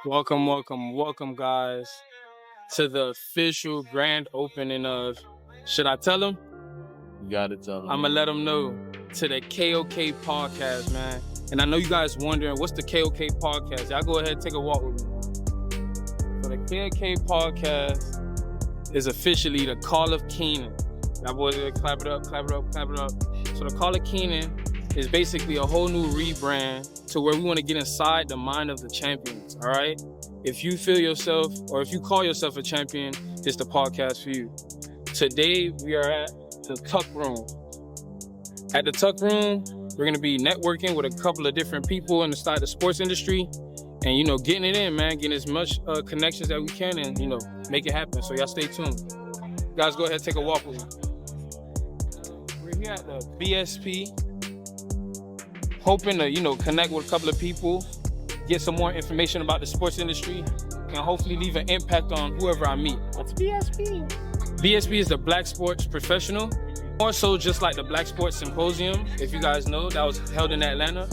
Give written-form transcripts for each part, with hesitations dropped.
Welcome, guys, to the official grand opening of. Should I tell them? You gotta tell them. I'm gonna let them know to the KOK Podcast, man. And I know you guys wondering what's the KOK Podcast. Y'all go ahead and take a walk with me. So the KOK Podcast is officially the Kall of Kenan. Y'all boys clap it up. So the Kall of Kenan is basically a whole new rebrand to where we want to get inside the mind of the champions, all right? If you feel yourself, or if you call yourself a champion, it's the podcast for you. Today, we are at the Tuck Room. At the Tuck Room, we're going to be networking with a couple of different people inside the sports industry and, getting it in, man, getting as much connections that we can and, make it happen. So y'all stay tuned. Guys, go ahead and take a walk with me. We're here at the BSP, hoping to, connect with a couple of people, get some more information about the sports industry, and hopefully leave an impact on whoever I meet. What's BSP? BSP is the Black Sports Professional, more so just like the Black Sports Symposium, if you guys know, that was held in Atlanta.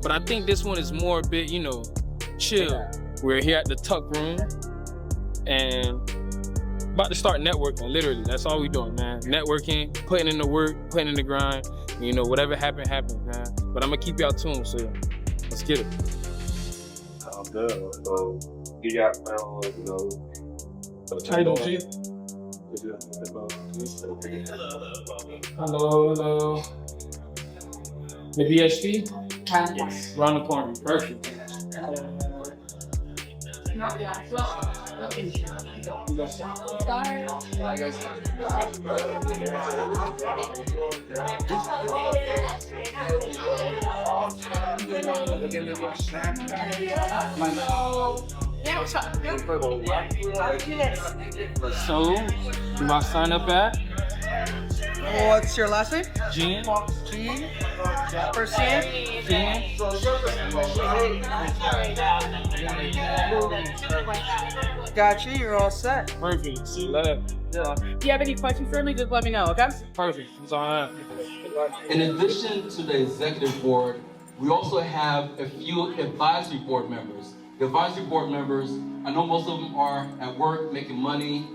But I think this one is more a bit, chill. Yeah. We're here at the Tuck Room and about to start networking, literally. That's all we doing, man. Networking, putting in the work, putting in the grind. Whatever happened, man. But I'm gonna keep y'all tuned, so let's get it. Sounds good. So, you got, how you doing, G? Hello. The BSP? Yes. Around the corner. Perfect. So, you want to sign up at? What's your last name? Jean. G. First name? Jean. Gotcha, you're all set. Perfect. See you later. If you have any questions for me, just let me know, okay? Perfect. It's all right. In addition to the executive board, we also have a few advisory board members. The advisory board members, I know most of them are at work, making money,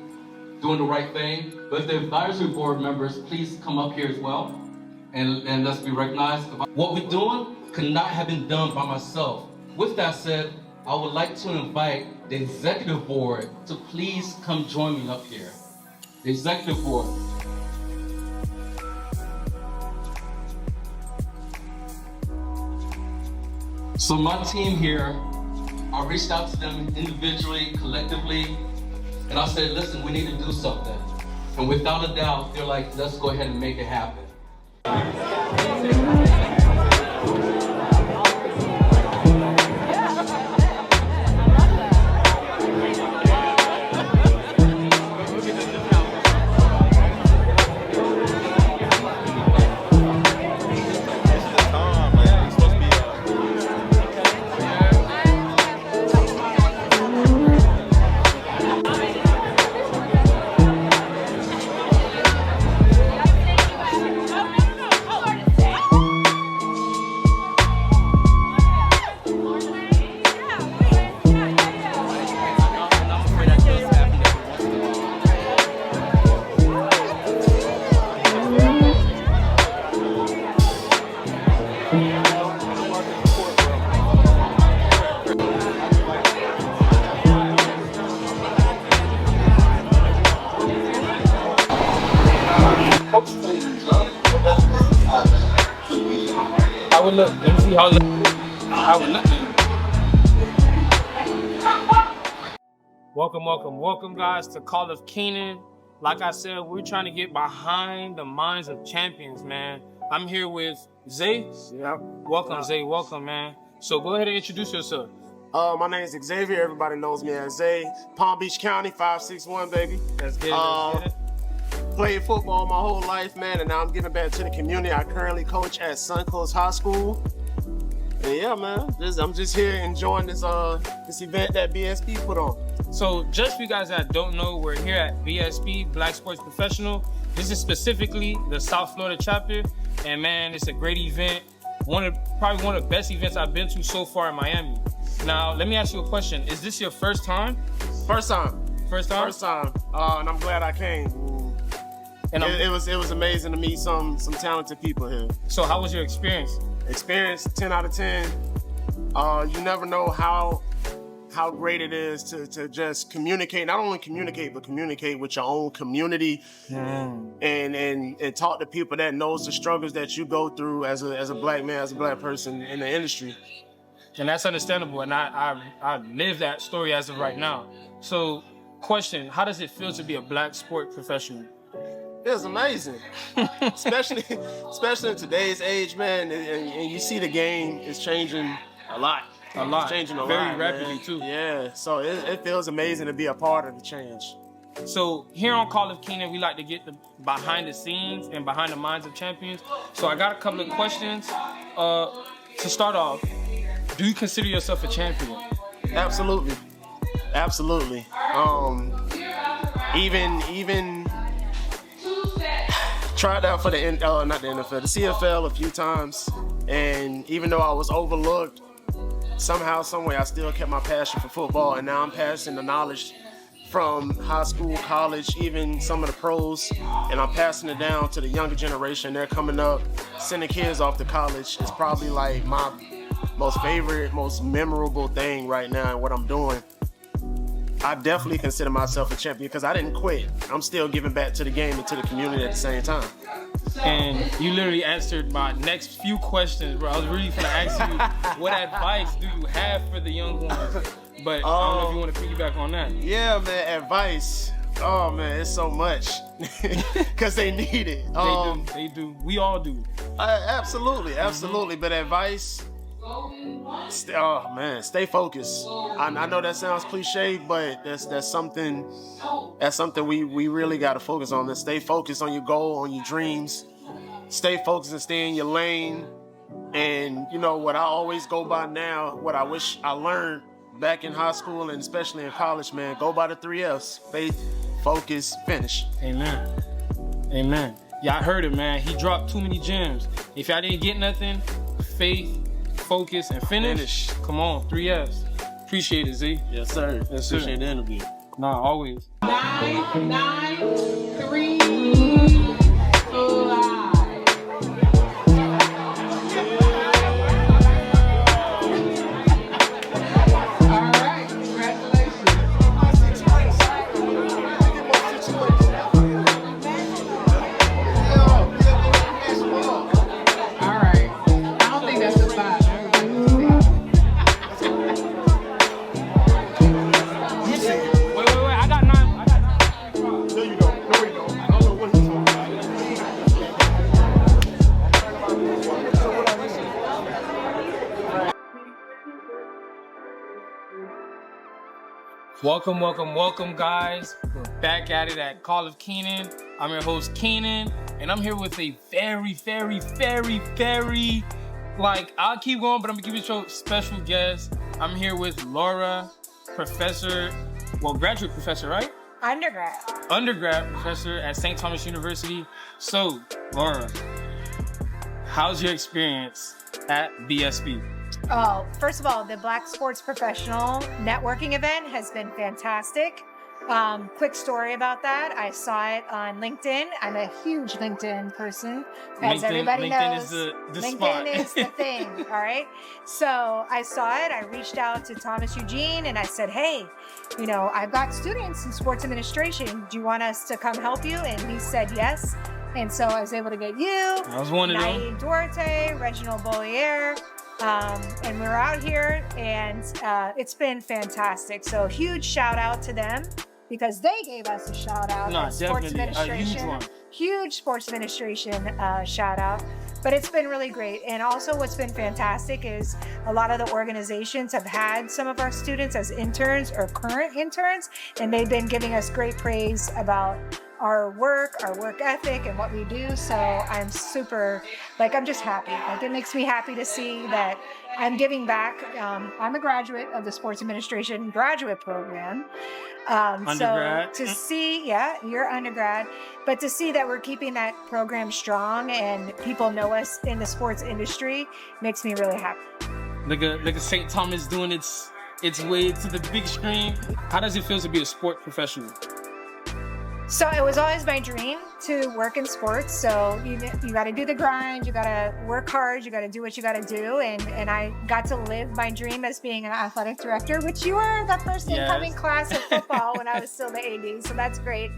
doing the right thing, but the advisory board members, please come up here as well, and let's be recognized. What we're doing could not have been done by myself. With that said, I would like to invite the executive board to please come join me up here. The executive board. So my team here, I reached out to them individually, collectively, and I said, listen, we need to do something. And without a doubt, they're like, let's go ahead and make it happen. How it look? Let me see how it look. Welcome, guys, to Kall of Kenan. Like I said, we're trying to get behind the minds of champions, man. I'm here with Zay. Yep. Welcome, Zay. Welcome, man. So go ahead and introduce yourself. My name is Xavier. Everybody knows me as Zay. Palm Beach County, 561, baby. Let's get it. Played football my whole life, man, and now I'm giving back to the community. I currently coach at Suncoast High School. And yeah, man, I'm just here enjoying this event that BSP put on. So just for you guys that don't know, we're here at BSP, Black Sports Professional. This is specifically the South Florida chapter. And man, it's a great event. Probably one of the best events I've been to so far in Miami. Now, let me ask you a question. Is this your first time? First time. First time? First time. And I'm glad I came. And it was amazing to meet some talented people here. So how was your experience? Experience 10 out of 10. You never know how great it is to just communicate, not only communicate, but communicate with your own community and talk to people that knows the struggles that you go through as a black man, as a black person in the industry. And that's understandable. And I live that story as of right now. So question, how does it feel to be a black sport professional? It's amazing, especially in today's age, man. And you see the game is changing a lot. It's changing a lot. Very rapidly, man. too. Yeah, so it feels amazing to be a part of the change. So here on Kall of Kenan, we like to get the behind the scenes and behind the minds of champions. So I got a couple of questions. To start off, do you consider yourself a champion? Absolutely. Even tried out for the CFL a few times, and even though I was overlooked, somehow, someway, I still kept my passion for football, and now I'm passing the knowledge from high school, college, even some of the pros, and I'm passing it down to the younger generation. They're coming up, sending kids off to college. It's probably like my most favorite, most memorable thing right now in what I'm doing. I definitely consider myself a champion because I didn't quit. I'm still giving back to the game and to the community at the same time. And you literally answered my next few questions, bro. I was really gonna ask you, what advice do you have for the young ones? But I don't know if you want to piggyback on that. Yeah, man, advice. Oh, man, it's so much. Because they need it. They do. We all do. Absolutely. But advice, stay focused. I know that sounds cliche, but that's something we really got to focus on. Stay focused on your goal, on your dreams. Stay focused and stay in your lane. And you know what I always go by now, what I wish I learned back in high school and especially in college, man, go by the 3 F's: faith, focus, finish. Amen. Y'all heard it, man. He dropped too many gems. If y'all didn't get nothing, faith, focus, and finish. Come on, 3 F's. Appreciate it, Z. Yes, sir. Appreciate the interview. Nah, always. 9, 3, 5. Welcome, guys. We're back at it at Kall of Kenan. I'm your host, Kenan, and I'm here with a very, I'll keep going, but I'm gonna give you a special guest. I'm here with Laura, graduate professor, right? Undergrad professor at St. Thomas University. So, Laura, how's your experience at BSP? Oh, first of all, the Black Sports Professional Networking event has been fantastic. Quick story about that. I saw it on LinkedIn. I'm a huge LinkedIn person, as everybody knows. LinkedIn is the thing, all right? So I saw it. I reached out to Thomas Eugene and I said, hey, I've got students in sports administration. Do you want us to come help you? And he said yes. And so I was able to get you, I was one of them. Naeem Duarte, Reginald Bollier, and we were out here, and it's been fantastic. So huge shout out to them because they gave us a shout out. No, Sports Administration, huge Sports Administration shout out. But it's been really great. And also what's been fantastic is a lot of the organizations have had some of our students as interns or current interns, and they've been giving us great praise about our work ethic, and what we do. So I'm super, I'm just happy. It makes me happy to see that I'm giving back. I'm a graduate of the Sports Administration graduate program. Undergrad. So to see, you're undergrad, but to see that we're keeping that program strong and people know us in the sports industry makes me really happy. Look at St. Thomas doing its way to the big screen. How does it feel to be a sport professional? So it was always my dream to work in sports. So you got to do the grind, you got to work hard, you got to do what you got to do. And I got to live my dream as being an athletic director, which you were the first incoming class of football when I was still the AD. So that's great.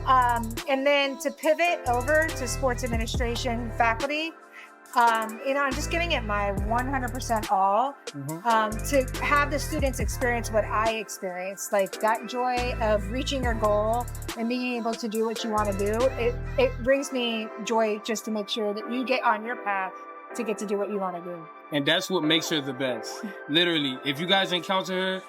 And then to pivot over to sports administration faculty, I'm just giving it my 100% all to have the students experience what I experienced, like that joy of reaching your goal and being able to do what you want to do. It brings me joy just to make sure that you get on your path to get to do what you want to do. And that's what makes her the best. Literally, if you guys encounter her,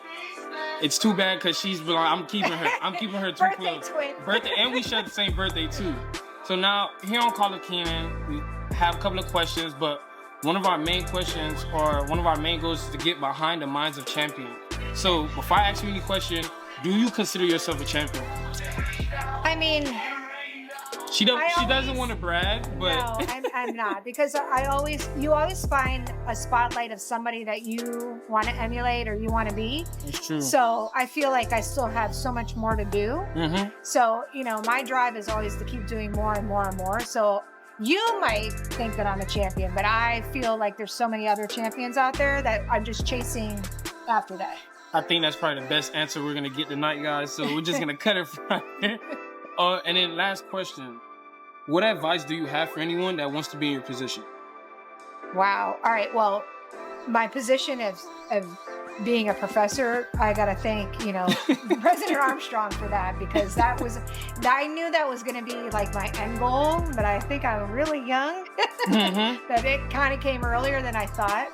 it's too bad because she's been like, I'm keeping her too close. Birthday, and we share the same birthday too. So now here on Kall of Kenan, we have a couple of questions, but one of our main questions or one of our main goals is to get behind the minds of champions. So before I ask you any question, do you consider yourself a champion? I mean, she doesn't want to brag, but no, I'm not, because you always find a spotlight of somebody that you want to emulate or you want to be. It's true. So I feel like I still have so much more to do. So, my drive is always to keep doing more and more and more. So you might think that I'm a champion, but I feel like there's so many other champions out there that I'm just chasing after that. I think that's probably the best answer we're going to get tonight, guys. So we're just going to cut it right here. And then last question. What advice do you have for anyone that wants to be in your position? Wow. All right. Well, my position of being a professor, I got to thank, President Armstrong for that, because I knew that was going to be like my end goal, but I think I'm really young. That it kind of came earlier than I thought.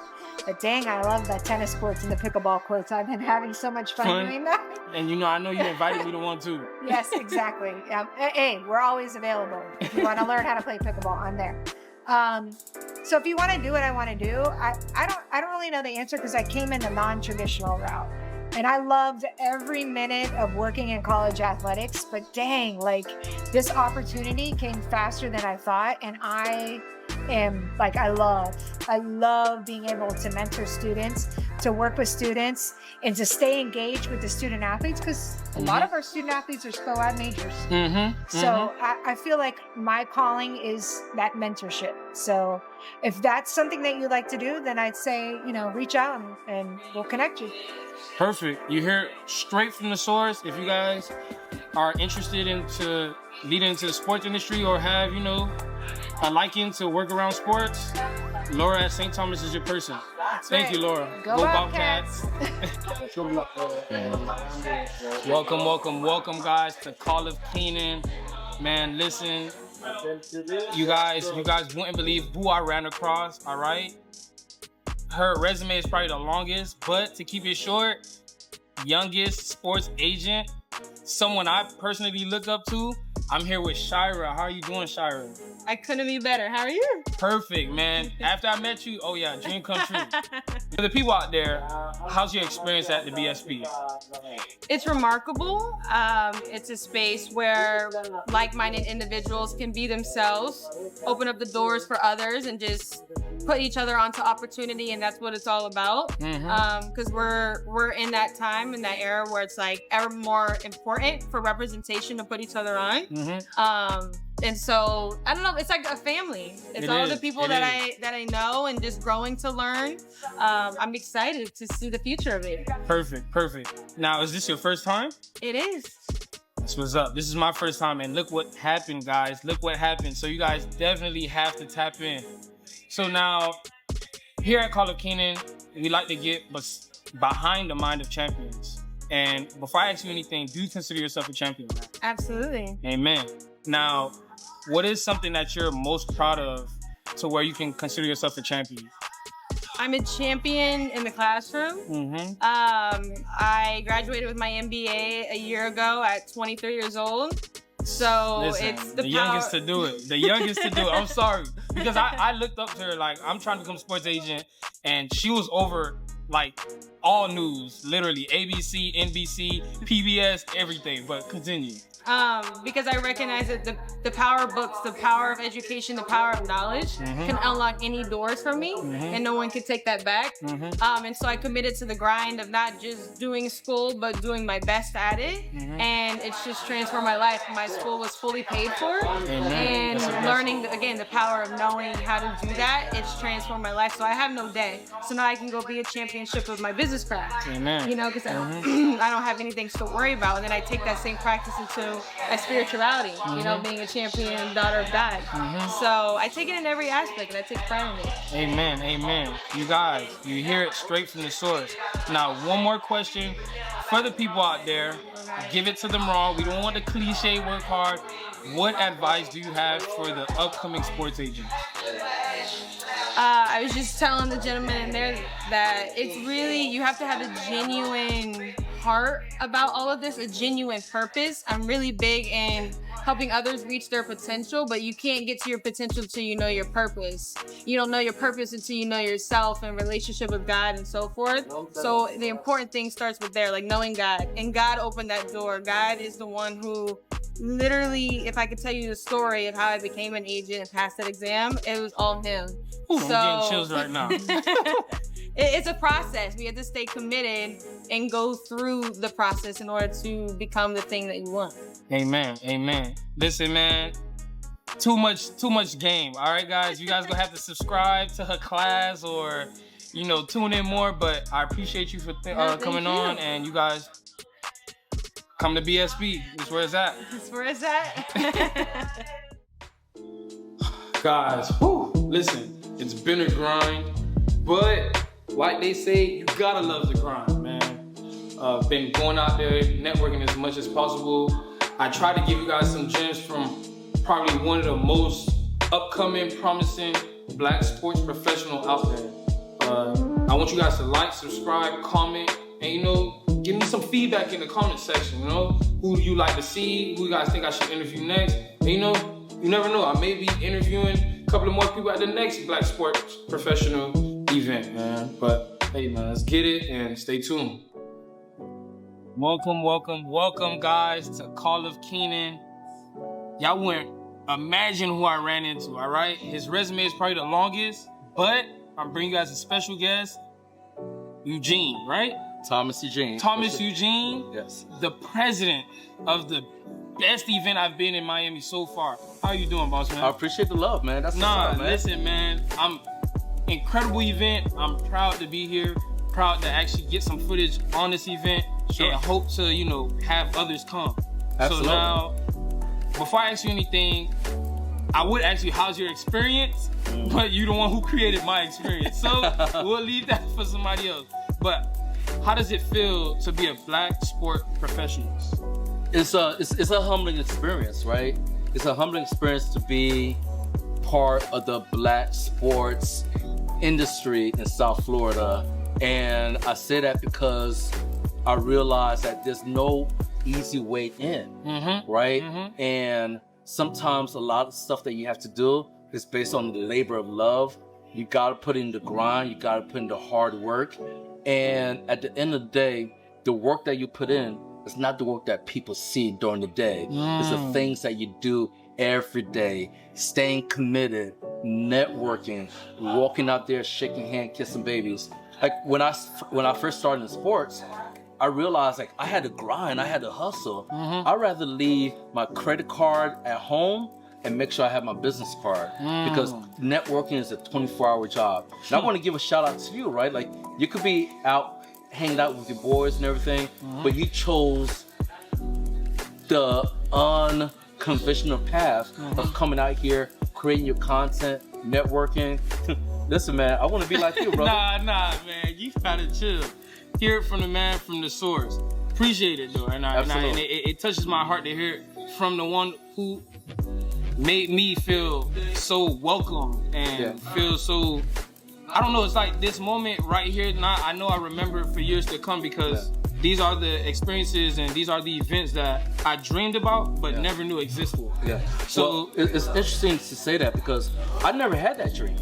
But dang, I love the tennis courts and the pickleball courts. I've been having so much fun doing that. And I know you invited me to one too. Yes, exactly. Hey, we're always available. If you want to learn how to play pickleball, I'm there. So if you want to do what I want to do, I don't really know the answer because I came in the non-traditional route. And I loved every minute of working in college athletics, but dang, this opportunity came faster than I thought. And I love being able to mentor students, to work with students, and to stay engaged with the student athletes, because a lot of our student athletes are SCO-Ad majors. So I feel like my calling is that mentorship. So if that's something that you like to do, then I'd say, reach out and we'll connect you. Perfect. You hear straight from the source. If you guys are interested into leading into the sports industry or have, a liking to work around sports, Laura at St. Thomas is your person. Thank you, Laura. Go Bobcats. Welcome, guys, to Kall of Kenan. Man, listen, you guys wouldn't believe who I ran across, all right? Her resume is probably the longest, but to keep it short, youngest sports agent, someone I personally look up to. I'm here with Shira. How are you doing, Shira? I couldn't be better. How are you? Perfect, man. After I met you, oh yeah, dream come true. For the people out there, how's your experience at the BSP? It's remarkable. It's a space where like-minded individuals can be themselves, open up the doors for others, and just put each other onto opportunity, and that's what it's all about. Because we're in that time, in that era where it's ever more important for representation to put each other on. And so I don't know, it's like a family. It's all the people that I know, and just growing to learn. I'm excited to see the future of it. Perfect. Now, is this your first time? It is. That's what's up. This is my first time, and look what happened, guys. Look what happened. So you guys definitely have to tap in. So now, here at Kall of Kenan, we like to get behind the mind of champions. And before I ask you anything, do you consider yourself a champion? Absolutely. Amen. Now, what is something that you're most proud of to where you can consider yourself a champion? I'm a champion in the classroom. I graduated with my MBA a year ago at 23 years old. So listen, it's the youngest to do it. The youngest to do it. I'm sorry. Because I looked up to her, I'm trying to become a sports agent, and she was over all news, literally ABC, NBC, PBS, everything. But continue. Because I recognize that the power of books, the power of education, the power of knowledge can unlock any doors for me, and no one can take that back. And so I committed to the grind of not just doing school, but doing my best at it. And it's just transformed my life. My school was fully paid for, and learning, again, the power of knowing how to do that, it's transformed my life. So I have no day. So now I can go be a championship of my business craft. You know, because I don't have anything to worry about. And then I take that same practice into my spirituality, you know, being a champion daughter of God. So I take it in every aspect, and I take pride in it. Amen, amen. You guys, you hear it straight from the source. Now, one more question for the people out there. Give it to them raw. We don't want the cliche, work hard. What advice do you have for the upcoming sports agents? I was just telling the gentleman in there that it's really, you have to have a genuine heart about all of this, a genuine purpose. I'm really big in helping others reach their potential, but you can't get to your potential until you know your purpose. You don't know your purpose until you know yourself and relationship with God and so forth. So the important thing starts with there, like knowing God. And God opened that door. God is the one who literally, if I could tell you the story of how I became an agent and passed that exam, it was all him. Ooh, I'm getting chills right now. It's a process. We have to stay committed and go through the process in order to become the thing that you want. Amen. Amen. Listen, man. Too much game. All right, guys. You guys gonna have to subscribe to her class or, you know, tune in more. But I appreciate you for coming on, and you guys come to BSB. That's where it's at. That's where it's at. Guys, listen. It's been a grind, but like they say, you gotta love the grind, man. Been going out there, networking as much as possible. I try to give you guys some gems from probably one of the most upcoming, promising Black sports professional out there. I want you guys to like, subscribe, comment, and, you know, give me some feedback in the comment section, you know? Who you like to see, who you guys think I should interview next. And, you know, you never know, I may be interviewing a couple of more people at the next Black sports professional event, man. But hey, man, let's get it and stay tuned. Welcome, guys, to Kall of Kenan. Y'all wouldn't imagine who I ran into, all right? His resume is probably the longest, but I'm bringing you guys a special guest, Eugene, right? Thomas Eugene. Eugene, yes. The president of the best event I've been in Miami so far. How you doing, boss man? I appreciate the love, man. That's man. Listen, man. Incredible event. I'm proud to be here. Proud to actually get some footage on this event. Sure. And hope to, you know, have others come. Absolutely. So now, before I ask you anything, I would ask you, how's your experience? But you're the one who created my experience. So we'll leave that for somebody else. But how does it feel to be a Black sport professional? It's a humbling experience, right? It's a humbling experience to be part of the Black sports industry in South Florida. And I say that because I realize that there's no easy way in, right? And sometimes a lot of stuff that you have to do is based on the labor of love. You gotta put in the grind, you gotta put in the hard work. And at the end of the day, the work that you put in is not the work that people see during the day. It's the things that you do every day, staying committed, networking, walking out there, shaking hands, kissing babies. Like when I first started in sports, I realized like I had to grind, I had to hustle. I'd rather leave my credit card at home and make sure I have my business card because networking is a 24-hour job. And I want to give a shout out to you, right? Like you could be out hanging out with your boys and everything, but you chose the unconventional path of coming out here, creating your content, networking. Listen, man, I want to be like you, brother. Nah, man, you gotta chill. Hear it from the man from the source. Appreciate it, though. And it touches my heart to hear it from the one who made me feel so welcome and feel so, I don't know, it's like this moment right here, I know I remember it for years to come because these are the experiences and these are the events that I dreamed about but never knew existed. Yeah. So well, it's interesting to say that because I never had that dream.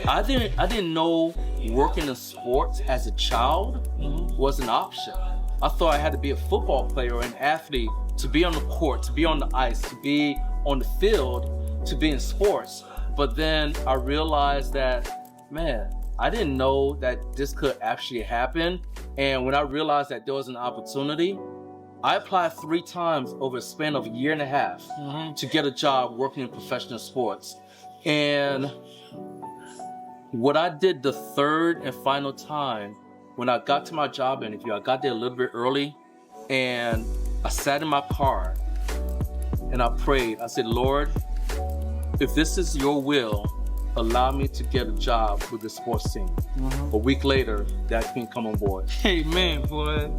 I didn't know working in sports as a child was an option. I thought I had to be a football player or an athlete to be on the court, to be on the ice, to be on the field, to be in sports. But then I realized that, man, I didn't know that this could actually happen. And when I realized that there was an opportunity, I applied 3 times over a span of a year and a half to get a job working in professional sports. And what I did the 3rd and final time, when I got to my job interview, I got there a little bit early and I sat in my car and I prayed. I said, Lord, if this is your will, allow me to get a job with the sports team. A week later, that can come on board. Hey, man, boy.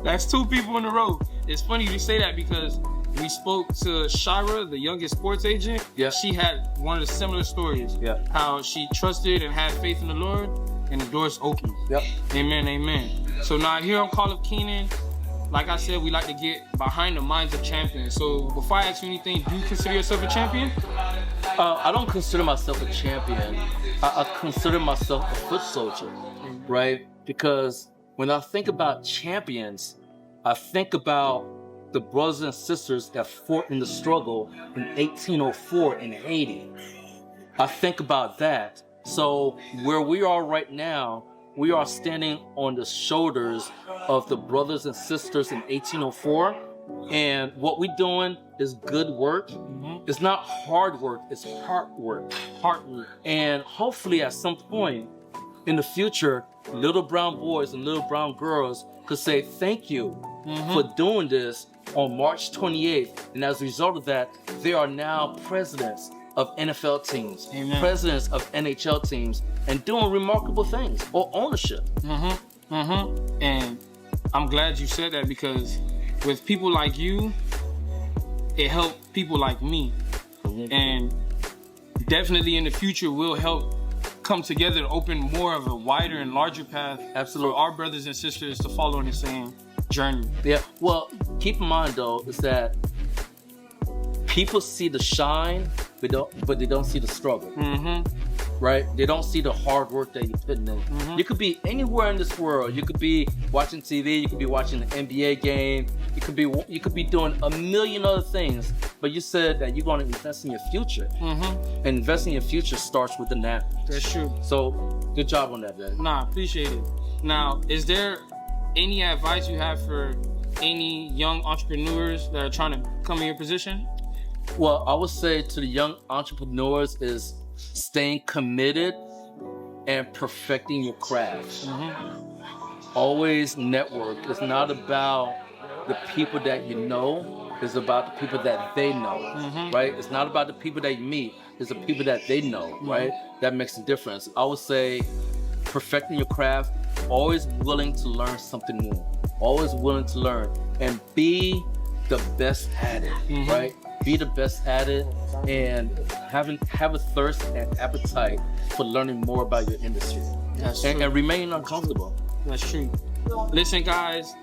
That's 2 people in a row. It's funny you say that because we spoke to Shira, the youngest sports agent. Yeah. She had one of the similar stories. Yeah. How she trusted and had faith in the Lord and the doors opened. Yep. Amen, amen. So now here on Kall of Kenan, like I said, we like to get behind the minds of champions. So before I ask you anything, do you consider yourself a champion? I don't consider myself a champion. I consider myself a foot soldier, right? Because when I think about champions, I think about the brothers and sisters that fought in the struggle in 1804 in Haiti. I think about that. So where we are right now, we are standing on the shoulders of the brothers and sisters in 1804. And what we're doing is good work. It's not hard work, it's hard work. And hopefully at some point in the future, little brown boys and little brown girls could say thank you for doing this on March 28th. And as a result of that, they are now presidents of NFL teams, presidents of NHL teams, and doing remarkable things, or ownership. And I'm glad you said that because with people like you, it helped people like me. And definitely in the future, we'll help come together to open more of a wider and larger path for our brothers and sisters to follow in the same journey. Yeah, well, keep in mind though, is that people see the shine, but they don't see the struggle. Right? They don't see the hard work that you're putting in. You could be anywhere in this world. You could be watching TV. You could be watching an NBA game. You could be doing a million other things. But you said that you're going to invest in your future. And investing in your future starts with the now. That's true. So good job on that, man. Nah, appreciate it. Now, is there any advice you have for any young entrepreneurs that are trying to come in your position? Well, I would say to the young entrepreneurs is staying committed and perfecting your craft. Always network. It's not about the people that you know. It's about the people that they know, right? It's not about the people that you meet. It's the people that they know, right? That makes a difference. I would say perfecting your craft, always willing to learn something new. Always willing to learn and be the best at it, right? Be the best at it and have a thirst and appetite for learning more about your industry. That's true. And remain uncomfortable. That's true. Listen, guys,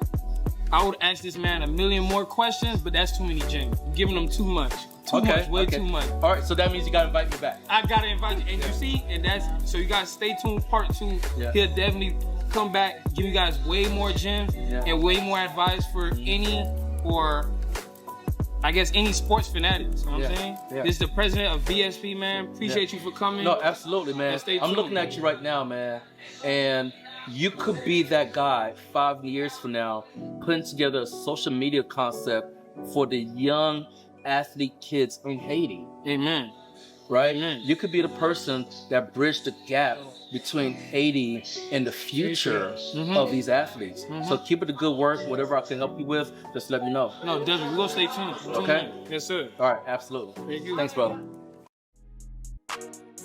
I would ask this man a million more questions, but that's too many, Jim. You're giving them too much. Too much. All right, so that means you gotta invite me back. I gotta invite you. And you see, and that's, so you guys stay tuned, part 2. Yeah. He'll definitely come back, give you guys way more gems and way more advice for any, or I guess any sports fanatics, you know what I'm saying? Yeah. This is the president of BSP, man. Appreciate you for coming. No, absolutely, man. I'm looking at you right now, man. And you could be that guy 5 years from now, putting together a social media concept for the young athlete kids in Haiti. Amen. Right? Amen. You could be the person that bridged the gap between Haiti and the future of these athletes. So keep it the good work. Whatever I can help you with, just let me know. No, definitely. We're going to stay tuned. Okay? Yes, sir. All right, absolutely. Thank you. Thanks, brother.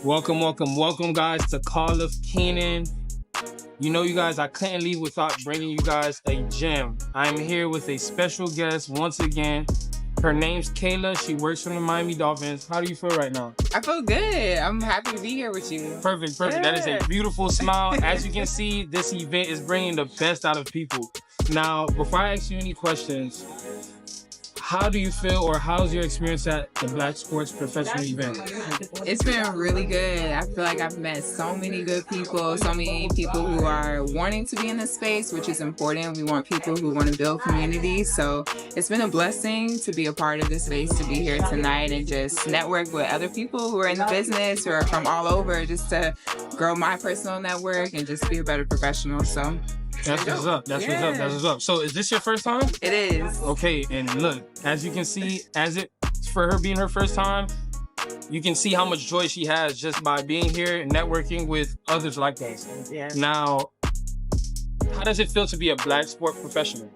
Welcome, guys, to Kall of Kenan. You know, you guys, I couldn't leave without bringing you guys a gem. I'm here with a special guest once again, Her name's Kayla. She works for the Miami Dolphins. How do you feel right now? I feel good. I'm happy to be here with you. Perfect. Yeah. That is a beautiful smile. As you can see, this event is bringing the best out of people. Now, before I ask you any questions, how do you feel, or how's your experience at the Black Sports Professional event? It's been really good. I feel like I've met so many good people, so many people who are wanting to be in this space, which is important. We want people who want to build community. So it's been a blessing to be a part of this space, to be here tonight and just network with other people who are in the business, who are from all over, just to grow my personal network and just be a better professional. So that's what's up. That's what's up. So is this your first time? It is. Okay, and look, as you can see, for her being her first time, you can see how much joy she has just by being here and networking with others like us. Yeah. Now, how does it feel to be a Black sport professional?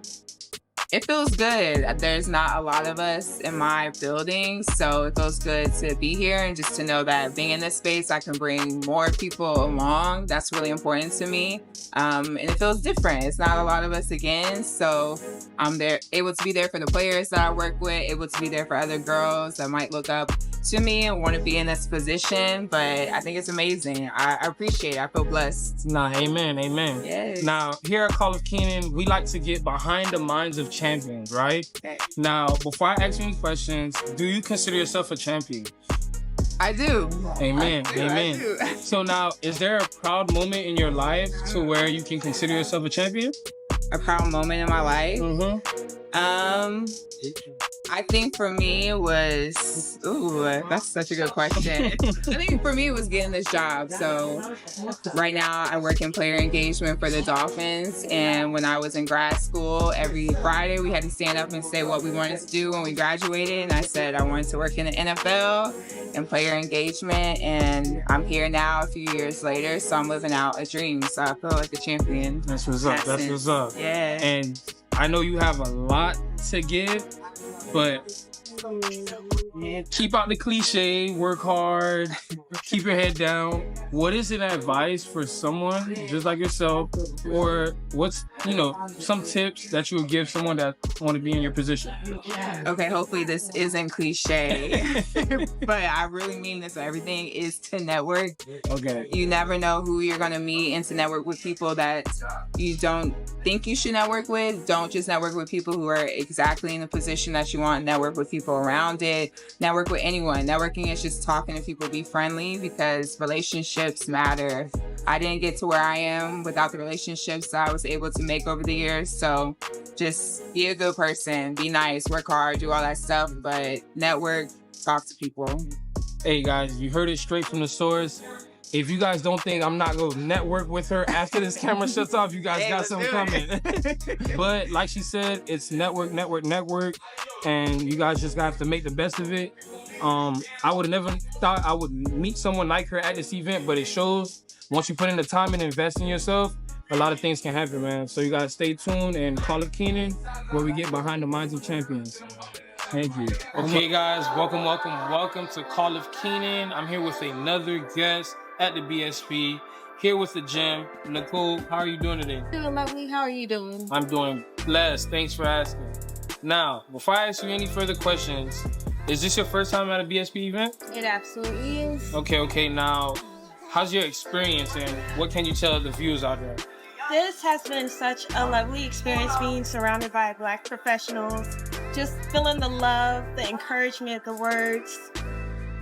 It feels good. There's not a lot of us in my building, so it feels good to be here and just to know that being in this space, I can bring more people along. That's really important to me. And it feels different. It's not a lot of us again, so I'm able to be there for the players that I work with, able to be there for other girls that might look up to me and want to be in this position. But I think it's amazing. I appreciate it. I feel blessed. Nah, amen. Yes. Now, here at Kall of Kenan, we like to get behind the minds of champions, right? Okay. Now, before I ask you any questions, do you consider yourself a champion? I do. Amen. I do. So now, is there a proud moment in your life to where you can consider yourself a champion? A proud moment in my life? Mm-hmm. I think for me it was, that's such a good question. I think for me it was getting this job. So right now I work in player engagement for the Dolphins. And when I was in grad school, every Friday we had to stand up and say what we wanted to do when we graduated. And I said I wanted to work in the NFL and player engagement. And I'm here now a few years later. So I'm living out a dream. So I feel like a champion. That's what's up. That's what's up. Yeah. And I know you have a lot to give, but keep out the cliche, work hard, keep your head down. What is an advice for someone just like yourself, or what's, some tips that you would give someone that want to be in your position? Okay, hopefully this isn't cliche, but I really mean this. Everything is to network. Okay. You never know who you're going to meet, and to network with people that you don't think you should network with. Don't just network with people who are exactly in the position that you want. Network with people around it. Network with anyone. Networking is just talking to people. Be friendly, because relationships matter. I didn't get to where I am without the relationships that I was able to make over the years. So just be a good person, be nice, work hard, do all that stuff, but network, talk to people. Hey guys, you heard it straight from the source. If you guys don't think I'm not going to network with her after this camera shuts off, you guys got something coming. But like she said, it's network. And you guys just have to make the best of it. I would have never thought I would meet someone like her at this event, but it shows once you put in the time and invest in yourself, a lot of things can happen, man. So you guys stay tuned and Kall of Kenan, where we get behind the minds of champions. Thank you. Okay, guys, welcome to Kall of Kenan. I'm here with another guest at the BSP, here with the gym. Nicole, how are you doing today? Doing lovely. How are you doing? I'm doing blessed. Thanks for asking. Now, before I ask you any further questions, is this your first time at a BSP event? It absolutely is. Okay. Now, how's your experience and what can you tell the viewers out there? This has been such a lovely experience, being surrounded by Black professionals, just feeling the love, the encouragement, the words.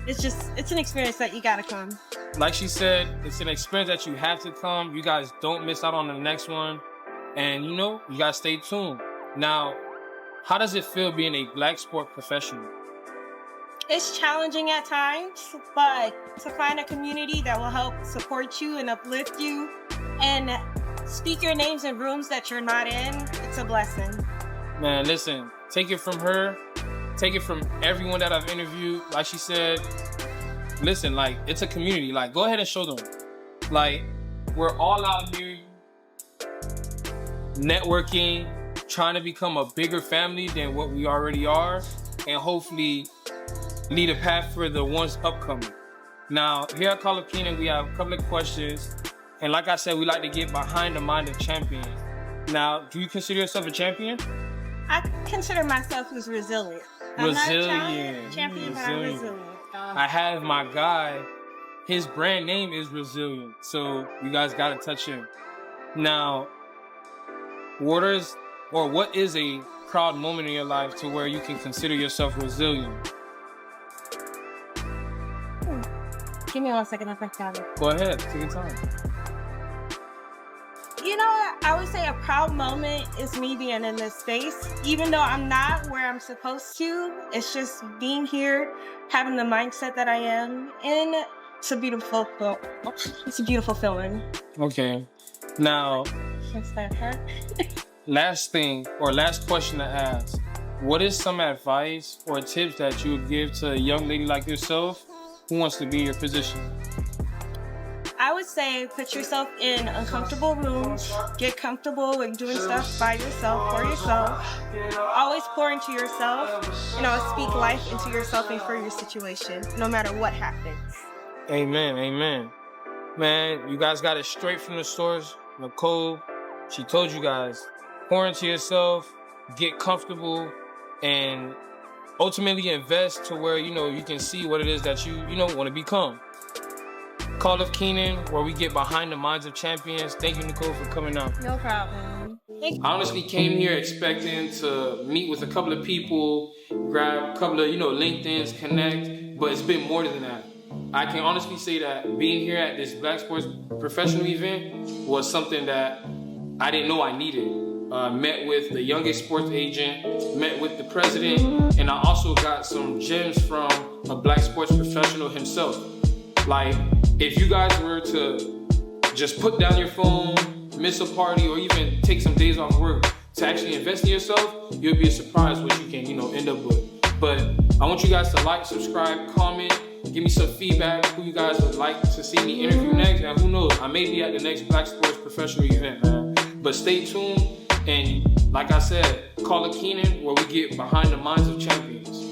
It's an experience that you gotta come. Like she said, it's an experience that you have to come. You guys don't miss out on the next one. And you guys stay tuned. Now, how does it feel being a Black sport professional? It's challenging at times, but to find a community that will help support you and uplift you and speak your names in rooms that you're not in, it's a blessing. Man, listen, take it from her. Take it from everyone that I've interviewed. Like she said, listen, it's a community. Go ahead and show them. We're all out here networking, trying to become a bigger family than what we already are, and hopefully lead a path for the ones upcoming. Now, here at Kall of Kenan, we have a couple of questions. And like I said, we like to get behind the mind of champions. Now, do you consider yourself a champion? I consider myself as resilient. I'm not Resilient. champion, but I'm resilient. I have my guy. His brand name is Resilient, so you guys gotta touch him. Now, what is a proud moment in your life to where you can consider yourself resilient? Give me 1 second, I'll think about it. Go ahead, take your time. You know what? I would say a proud moment is me being in this space. Even though I'm not where I'm supposed to, it's just being here, having the mindset that I am in. It's a beautiful feeling. Okay. Now, last question to ask. What is some advice or tips that you would give to a young lady like yourself who wants to be in your position? I would say put yourself in uncomfortable rooms, get comfortable with doing stuff by yourself, for yourself. Always pour into yourself, speak life into yourself and for your situation, no matter what happens. Amen, amen. Man, you guys got it straight from the source. Nicole, she told you guys, pour into yourself, get comfortable, and ultimately invest to where, you can see what it is that you want to become. Kall of Kenan, where we get behind the minds of champions. Thank you, Nicole, for coming out. No problem. I honestly came here expecting to meet with a couple of people, grab a couple of, LinkedIn's, connect, but it's been more than that. I can honestly say that being here at this Black Sports Professional event was something that I didn't know I needed. Met with the youngest sports agent, met with the president, and I also got some gems from a Black sports professional himself. Like, if you guys were to just put down your phone, miss a party, or even take some days off work to actually invest in yourself, you'll be surprised what you can, end up with. But I want you guys to like, subscribe, comment, give me some feedback, who you guys would like to see me interview next, and who knows, I may be at the next Black Sports Professional event, man. But stay tuned, and like I said, Kall of Kenan, where we get behind the minds of champions.